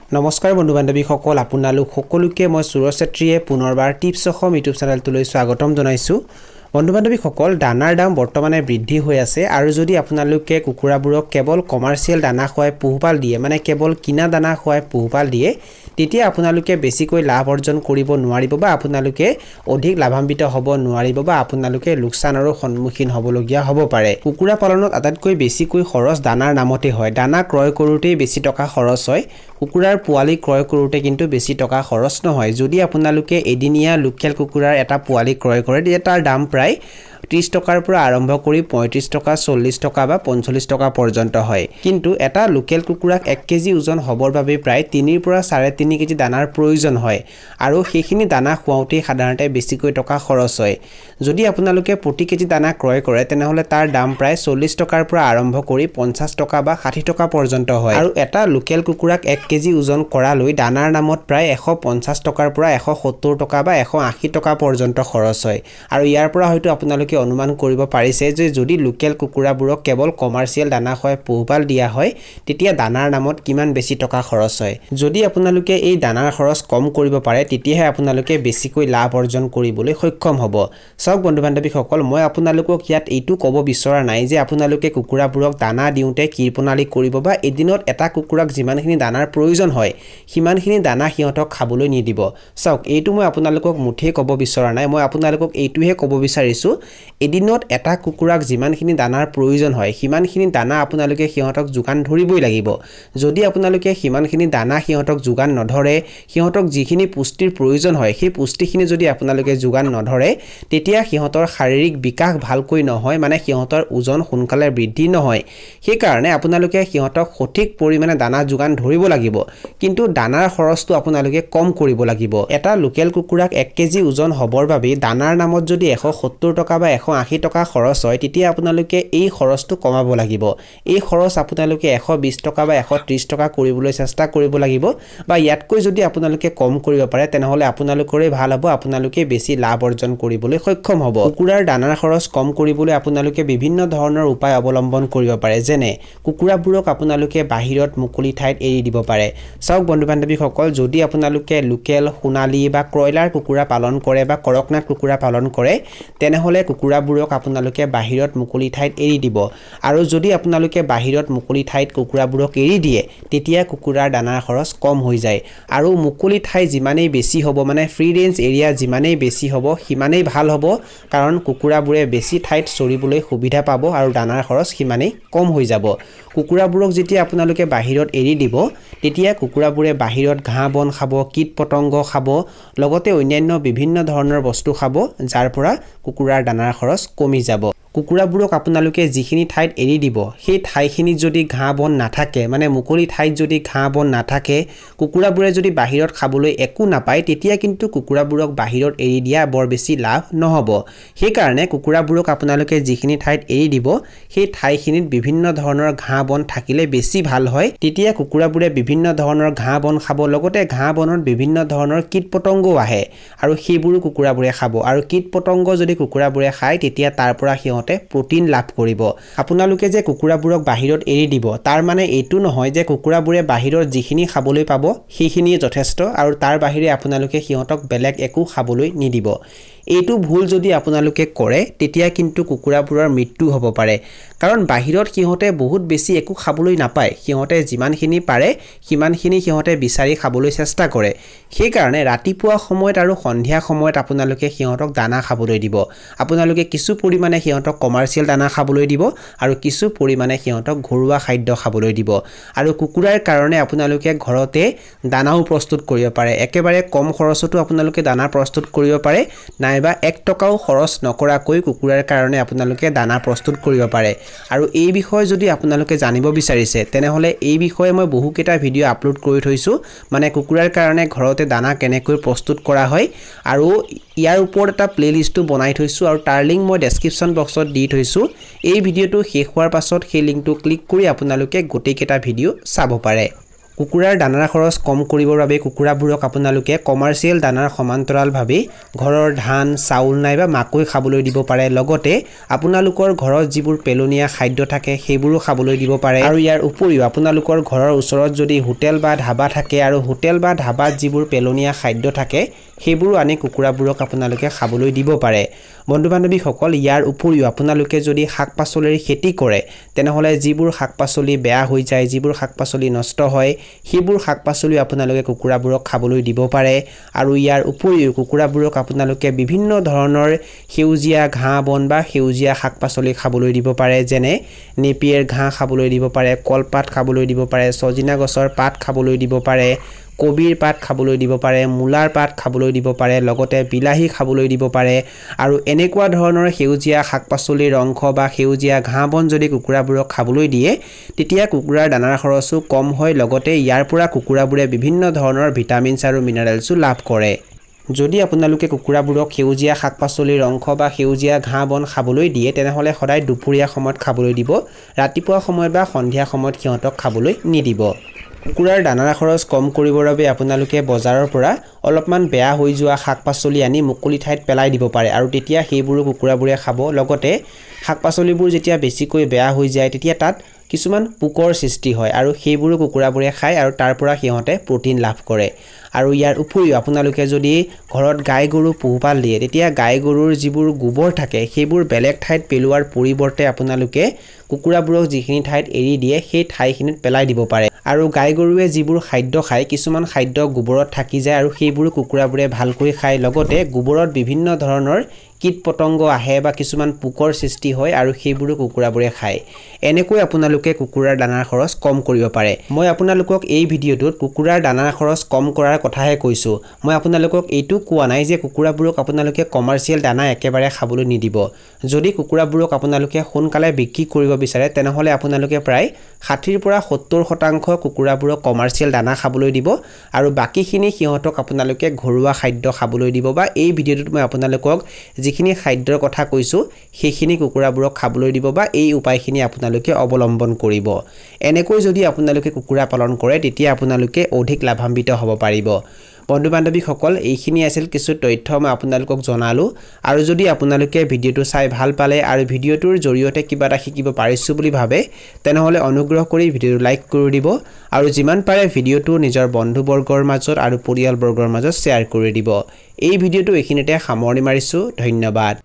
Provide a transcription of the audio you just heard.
নমস্কাৰ বন্ধু বান্ধৱীসকল আপোনালোক সকলোকে মই সুৰজ ছেত্ৰীয়ে পুনৰবাৰ টিপছ অসম ইউটিউব চেনেলটোলৈ স্বাগতম জনাইছো বন্ধু বান্ধৱীসকল দানাৰ দাম বৰ্তমানে বৃদ্ধি হৈ আছে আৰু যদি আপোনালোকে কুকুৰাবোৰক কেৱল কমাৰ্চিয়েল দানা খুৱাই পোহপাল দিয়ে মানে কেৱল কিনা দানা খুৱাই পোহপাল দিয়ে তেতিয়া আপোনালোকে বেছিকৈ লাভ অৰ্জন কৰিব নোৱাৰিব বা আপোনালোকে অধিক লাভান্বিত হ'ব নোৱাৰিব বা আপোনালোকে লোকচানৰ সন্মুখীন হ'বলগীয়া হ'ব পাৰে কুকুৰা পালনত আটাইতকৈ বেছিকৈ খৰচ দানাৰ নামতে হয় দানা ক্ৰয় কৰোঁতে বেছি টকা খৰচ হয় কুকুৰাৰ পোৱালি ক্ৰয় কৰোঁতে কিন্তু বেছি টকা খৰচ নহয় যদি আপোনালোকে এদিনীয়া লোকেল কুকুৰাৰ এটা পোৱালি ক্ৰয় কৰে তেতিয়া তাৰ দাম প্ৰায় 30 টকাৰ পৰা আৰম্ভ কৰি 35 টকা 40 টকা বা 45 টকা পৰ্যন্ত হয় কিন্তু এটা লোকেল কুকুৰাক 1 কেজি ওজন হবৰ বাবে প্ৰায় 3 পৰা 3.5 কেজি দানাৰ প্ৰয়োজন হয় আৰু সেইখিনি দানা খুৱাওঁতে সাধাৰণতে বেছিকৈ টকা খৰচ হয় যদি আপোনালোকে প্ৰতি কেজি দানা ক্ৰয় কৰে তেনেহলে তাৰ দাম প্ৰায় 40 টকাৰ পৰা আৰম্ভ কৰি 50 টকা বা 60 টকা পৰ্যন্ত হয় আৰু এটা লোকেল কুকুৰাক 1 কেজি ওজন কৰালৈ দানাৰ নামত প্ৰায় 150 টকাৰ পৰা 170 টকা বা 180 টকা পৰ্যন্ত খৰচ হয় আৰু ইয়াৰ পৰা হয়তো আপোনালোকে অনুমান কৰিব পাৰিছে যে যদি লোকেল কুকুৰাবোৰক কেৱল কমাৰ্চিয়েল দানা খুৱাই পোহপাল দিয়া হয় তেতিয়া দানাৰ নামত কিমান বেছি টকা খৰচ হয় যদি আপোনালোকে এই দানাৰ খৰচ কম কৰিব পাৰে তেতিয়াহে আপোনালোকে বেছিকৈ লাভ অৰ্জন কৰিবলৈ সক্ষম হ'ব সব বন্ধু বান্ধৱীসকল মই আপোনালোকক ইয়াত এইটো ক'ব বিচৰা নাই যে আপোনালোকে কুকুৰাবোৰক দানা দিওঁতে কি প্ৰণালী কৰিব বা এদিনত এটা কুকুৰাক যিমানখিনি দানাৰ প্ৰয়োজন হয় সিমানখিনি দানা সিহঁতক খাবলৈ নিদিব সক এইটো মই আপোনালোকক মুঠেই ক'ব বিচৰা নাই মই আপোনালোকক এইটোহে ক'ব বিচাৰিছো এদিনত এটা কুকুৰাক যিমানখিনি দানাৰ প্ৰয়োজন হয় সিমানখিনি দানা আপোনালোকে সিহঁতক যোগান ধৰিবই লাগিব যদি আপোনালোকে সিমানখিনি দানা সিহঁতক যোগান নধৰে সিহঁতক যিখিনি পুষ্টিৰ প্ৰয়োজন হয় সেই পুষ্টিখিনি যদি আপোনালোকে যোগান নধৰে তেতিয়া সিহঁতৰ শাৰীৰিক বিকাশ ভালকৈ নহয় মানে সিহঁতৰ ওজন সোনকালে বৃদ্ধি নহয় সেই কাৰণে আপোনালোকে সিহঁতক সঠিক পৰিমাণে দানা যোগান ধৰিব লাগিব কিন্তু দানাৰ খৰচটো আপোনালোকে কম কৰিব লাগিব এটা লোকেল কুকুৰাক 1 কেজি ওজন হবৰ বাবে দানাৰ নামত যদি 170 টকা বা 180 টকা খৰচ হয় তেতিয়া আপোনালোকে এই খৰচটো কমাব লাগিব এই খৰচ আপোনালোকে 120 টকা বা 130 টকা কৰিবলৈ চেষ্টা কৰিব লাগিব বা ইয়াতকৈ যদি আপোনালোকে কম কৰিব পাৰে তেনেহলে আপোনালোকৰে ভাল হ'ব আপোনালোকে বেছি লাভ অৰ্জন কৰিবলৈ সক্ষম হ'ব কুকুৰাৰ দানাৰ খৰচ কম কৰিবলৈ আপোনালোকে বিভিন্ন ধৰণৰ উপায় অৱলম্বন কৰিব পাৰে যেনে কুকুৰাবোৰক আপোনালোকে বাহিৰত মুকলি ঠাইত এৰি দিব পাৰে সক বন্ধু বান্ধৱীসকল যদি আপোনালোকে লোকেল সোণালী বা ক্ৰয়লাৰ কুকুৰা পালন কৰে বা কৰকনাথ কুকুৰা পালন কৰে তেনেহলে কুকুৰাবোৰক আপোনালোকে বাহিৰত মুকলি ঠাইত এৰি দিব আৰু যদি আপোনালোকে বাহিৰত মুকলি ঠাইত কুকুৰাবোৰক এৰি দিয়ে তেতিয়া কুকুৰাৰ দানাৰ খৰচ কম হৈ যায় আৰু মুকলি ঠাই যিমানেই বেছি হ'ব মানে ফ্ৰী ৰেঞ্জ এৰিয়া যিমানেই বেছি হ'ব সিমানেই ভাল হ'ব কাৰণ কুকুৰাবোৰে বেছি ঠাইত চৰিবলৈ সুবিধা পাব আৰু দানাৰ খৰচ সিমানেই কম হৈ যাব কুকুৰাবোৰক যেতিয়া আপোনালোকে বাহিৰত এৰি দিব তেতিয়া কুকুৰাবোৰে বাহিৰত ঘাঁহ বন খাব কীট পতংগ খাব লগতে অন্যান্য বিভিন্ন ধৰণৰ বস্তু খাব যাৰ পৰা কুকুৰাৰ দানাৰ খৰচ কমি যাব কুকুৰাবোৰক আপোনালোকে যিখিনি ঠাইত এৰি দিব সেই ঠাইখিনিত যদি ঘাঁহ বন নাথাকে মানে মুকলি ঠাইত যদি ঘাঁহ বন নাথাকে কুকুৰাবোৰে যদি বাহিৰত খাবলৈ একো নাপায় তেতিয়া কিন্তু কুকুৰাবোৰক বাহিৰত এৰি দিয়া বৰ বেছি লাভ নহব সেই কাৰণে কুকুৰাবোৰক আপোনালোকে যিখিনি ঠাইত এৰি দিব সেই ঠাইখিনিত বিভিন্ন ধৰণৰ ঘাঁহ বন থাকিলে বেছি ভাল হয় তেতিয়া কুকুৰাবোৰে বিভিন্ন ধৰণৰ ঘাঁহ বন খাব লগতে ঘাঁহ বনত বিভিন্ন ধৰণৰ কীট পতংগ আহে আৰু সেইবোৰ কুকুৰাবোৰে খাব আৰু কীট পতংগ যদি কুকুৰাবোৰে খায় তেতিয়া তাৰ পৰা প্ৰটিন লাভ কৰিব আপোনালোকে যে কুকুৰাবোৰক বাহিৰত এৰি দিব তাৰ মানে এইটো নহয় যে কুকুৰাবোৰে বাহিৰত যিখিনি খাবলৈ পাব সেইখিনি যথেষ্ট আৰু তাৰ বাহিৰে আপোনালোকে সিহঁতক বেলেগ একো খাবলৈ নিদিব এইটো ভুল যদি আপোনালোকে কৰে তেতিয়া কিন্তু কুকুৰাবোৰৰ মৃত্যু হ'ব পাৰে কাৰণ বাহিৰত সিহঁতে বহুত বেছি একো খাবলৈ নাপায় সিহঁতে যিমানখিনি পাৰে সিমানখিনি সিহঁতে বিচাৰি খাবলৈ চেষ্টা কৰে সেই কাৰণে ৰাতিপুৱা সময়ত আৰু সন্ধিয়া সময়ত আপোনালোকে সিহঁতক দানা খাবলৈ দিব আপোনালোকে কিছু পৰিমাণে সিহঁতক কমাৰ্চিয়েল দানা খাবলৈ দিব আৰু কিছু পৰিমাণে সিহঁতক ঘৰুৱা খাদ্য খাবলৈ দিব আৰু কুকুৰাৰ কাৰণে আপোনালোকে ঘৰতে দানাও প্ৰস্তুত কৰিব পাৰে একেবাৰে কম খৰচতো আপোনালোকে দানা প্ৰস্তুত কৰিব পাৰে নাইবা 1 টকাও খৰচ নকৰাকৈ কুকুৰাৰ কাৰণে আপোনালোকে দানা প্ৰস্তুত কৰিব পাৰে আৰু এই বিষয়ে যদি আপোনালোকে জানিব বিচাৰিছে তেনেহলে এই বিষয়ে মই বহুকেইটা ভিডিও আপলোড কৰি থৈছো মানে কুকুৰাৰ কাৰণে ঘৰতে দানা কেনেকৈ প্ৰস্তুত কৰা হয় আৰু ইয়াৰ ওপৰত এটা প্লেলিষ্টটো বনাই থৈছো আৰু তাৰ লিংক মই ডেসক্ৰিপচন বক্সত দি থৈছো এই ভিডিওটো শেষ হোৱাৰ পাছত সেই লিংকটো ক্লিক কৰি আপোনালোকে গোটেইকেইটা ভিডিও চাব পাৰে কুকুৰাৰ দানাৰ খৰচ কম কৰিবৰ বাবে কুকুৰাবোৰক আপোনালোকে কমাৰ্চিয়েল দানাৰ সমান্তৰালভাৱে ঘৰৰ ধান চাউল নাইবা মাকৈ খাবলৈ দিব পাৰে লগতে আপোনালোকৰ ঘৰত যিবোৰ পেলনীয়া খাদ্য থাকে সেইবোৰো খাবলৈ দিব পাৰে আৰু ইয়াৰ উপৰিও আপোনালোকৰ ঘৰৰ ওচৰত যদি হোটেল বা ধাবা থাকে আৰু হোটেল বা ধাবাত যিবোৰ পেলনীয়া খাদ্য থাকে সেইবোৰো আনি কুকুৰাবোৰক আপোনালোকে খাবলৈ দিব পাৰে বন্ধু বান্ধৱীসকল ইয়াৰ উপৰিও আপোনালোকে যদি শাক-পাচলিৰ খেতি কৰে তেনেহলে যিবোৰ শাক-পাচলি বেয়া হৈ যায় যিবোৰ শাক-পাচলি নষ্ট হয় সেইবোৰ শাক-পাচলি আপোনালোকে কুকুৰাবোৰক খাবলৈ দিব পাৰে আৰু ইয়াৰ উপৰিও কুকুৰাবোৰক আপোনালোকে বিভিন্ন ধৰণৰ সেউজীয়া ঘাঁহ বন বা সেউজীয়া শাক-পাচলি খাবলৈ দিব পাৰে যেনে নেপিয়েৰ ঘাঁহ খাবলৈ দিব পাৰে কলপাত খাবলৈ দিব পাৰে সজিনা গছৰ পাত খাবলৈ দিব পাৰে কবিৰ পাত খাবলৈ দিব পাৰে মূলাৰ পাত খাবলৈ দিব পাৰে লগতে বিলাহী খাবলৈ দিব পাৰে আৰু এনেকুৱা ধৰণৰ সেউজীয়া শাক-পাচলিৰ অংশ বা সেউজীয়া ঘাঁহ বন যদি কুকুৰাবোৰক খাবলৈ দিয়ে তেতিয়া কুকুৰাৰ দানাৰ খৰচো কম হয় লগতে ইয়াৰ পৰা কুকুৰাবোৰে বিভিন্ন ধৰণৰ ভিটামিনছ আৰু মিনাৰেলছো লাভ কৰে যদি আপোনালোকে কুকুৰাবোৰক সেউজীয়া শাক-পাচলিৰ অংশ বা সেউজীয়া ঘাঁহ বন খাবলৈ দিয়ে তেনেহলে সদায় দুপৰীয়া সময়ত খাবলৈ দিব ৰাতিপুৱা সময়ত বা সন্ধিয়া সময়ত সিহঁতক খাবলৈ নিদিব কুকুৰাৰ দানাৰ খৰচ কম কৰিবৰ বাবে আপোনালোকে বজাৰৰ পৰা অলপমান বেয়া হৈ যোৱা শাক-পাচলি আনি মুকলি ঠাইত পেলাই দিব পাৰে আৰু তেতিয়া সেইবোৰ কুকুৰাবোৰে খাব লগতে শাক-পাচলিবোৰ যেতিয়া বেছিকৈ বেয়া হৈ যায় তেতিয়া তাত কিছুমান পোকৰ সৃষ্টি হয় আৰু সেইবোৰ কুকুৰাবোৰে খায় আৰু তাৰ পৰা সিহঁতে প্ৰটিন লাভ কৰে আৰু ইয়াৰ উপৰিও আপোনালোকে যদি ঘৰত গাই গৰু পোহপাল দিয়ে তেতিয়া গাই গৰুৰ যিবোৰ গোবৰ থাকে সেইবোৰ বেলেগ ঠাইত পেলোৱাৰ পৰিৱৰ্তে আপোনালোকে কুকুৰাবোৰক যিখিনি ঠাইত এৰি দিয়ে সেই ঠাইখিনিত পেলাই দিব পাৰে আৰু গাই গৰুৱে যিবোৰ খাদ্য খায় কিছুমান খাদ্য গোবৰত থাকি যায় আৰু সেইবোৰ কুকুৰাবোৰে ভালকৈ খায় লগতে গোবৰত বিভিন্ন ধৰণৰ কীট পতংগ আহে বা কিছুমান পোকৰ সৃষ্টি হয় আৰু সেইবোৰ কুকুৰাবোৰে খায় এনেকৈ আপোনালোকে কুকুৰাৰ দানাৰ খৰচ কম কৰিব পাৰে মই আপোনালোকক এই ভিডিঅ'টোত কুকুৰাৰ দানাৰ খৰচ কম কৰাৰ কথাহে কৈছো মই আপোনালোকক এইটো কোৱা নাই যে কুকুৰাবোৰক আপোনালোকে কমাৰ্চিয়েল দানা একেবাৰে খাবলৈ নিদিব যদি কুকুৰাবোৰক আপোনালোকে সোনকালে বিক্ৰী কৰিব বিচাৰে তেনেহলে আপোনালোকে প্ৰায় 60 পৰা 70% কুকুৰাবোৰক কমাৰ্চিয়েল দানা খাবলৈ দিব আৰু বাকিখিনি সিহঁতক আপোনালোকে ঘৰুৱা খাদ্য খাবলৈ দিব বা এই ভিডিঅ'টোত মই আপোনালোকক যিখিনি খাদ্যৰ কথা কৈছো সেইখিনি কুকুৰাবোৰক খাবলৈ দিব বা এই উপায়খিনি আপোনালোকে অৱলম্বন কৰিব এনেকৈ যদি আপোনালোকে কুকুৰা পালন কৰে তেতিয়া আপোনালোকে অধিক লাভান্বিত হ'ব পাৰিব বন্ধু বান্ধৱীসকল এইখিনি আছিল কিছু তথ্য মই আপোনালোকক জনালো আৰু যদি আপোনালোকে ভিডিঅ'টো চাই ভাল পালে আৰু ভিডিঅ'টোৰ জৰিয়তে কিবা এটা শিকিব পাৰিছো বুলি ভাবে তেনেহলে অনুগ্ৰহ কৰি ভিডিঅ'টো লাইক কৰি দিব আৰু যিমান পাৰে ভিডিঅ'টো নিজৰ বন্ধুবৰ্গৰ মাজত আৰু পৰিয়ালবৰ্গৰ মাজত শ্বেয়াৰ কৰি দিব এই ভিডিঅ'টো এইখিনিতে সামৰণি মাৰিছো ধন্যবাদ